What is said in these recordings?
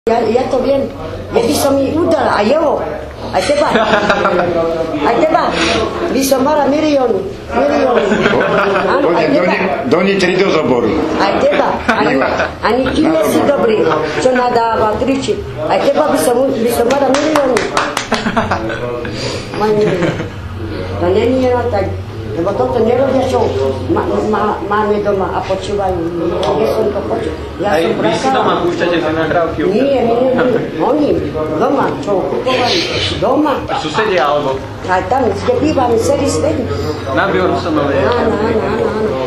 Ja to viem, ja by som mi udala, a jeho, aj teba, by som mala milióny. Do Nitry do Zoboru. Aj teba, ani ty nie si dobrý, čo nadáva, kričí. Aj teba by som mala milióny. To není jenom tak, lebo toto nerobia, čo máme doma a počúvajú. Ja som to počul. Aj vy si doma púšťate tie nahrávky? Nie. Oni doma, čo kupovali. Doma. Susedia alebo? Aj tam, kde bývame, celý svet. Na Bjornsonovej. Áno.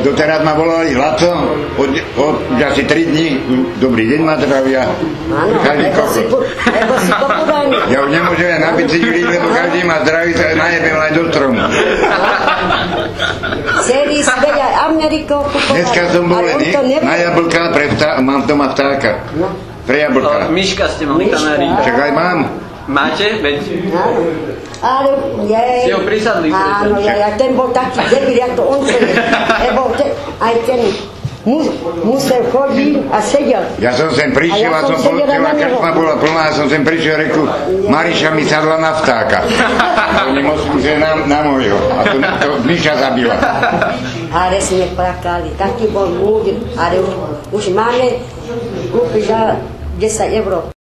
Doteraz ma volali Laco, od asi 3 dní. Dobrý deň, ma zdravia. Áno, lebo si popúdaný. Ja už nemôžem na bicykli, lebo každý ma zdraví, sa najebem aj do stromu. Celý svet, aj Ameriko kupovali. Dneska som bolený, na jablka, mám doma vtáka. Pre jablka. Myška ste mali kanári. Čak aj mám. Máte? Veď? Áno. Ale jej. Si ho prisadli. Áno, ten bol taký debil, jak to on sedel. Lebo aj ten musel chodiť a sedel. Ja som sem prišiel a som bol, celá krčma bola plná a som sem prišiel a reku, Mariša mi sadla na vtáka. Oni moslú, že na môjho. A to Myša zabila. Ale sme plakali, taký bol múdry. Ale už máme kúpiť za 10 €.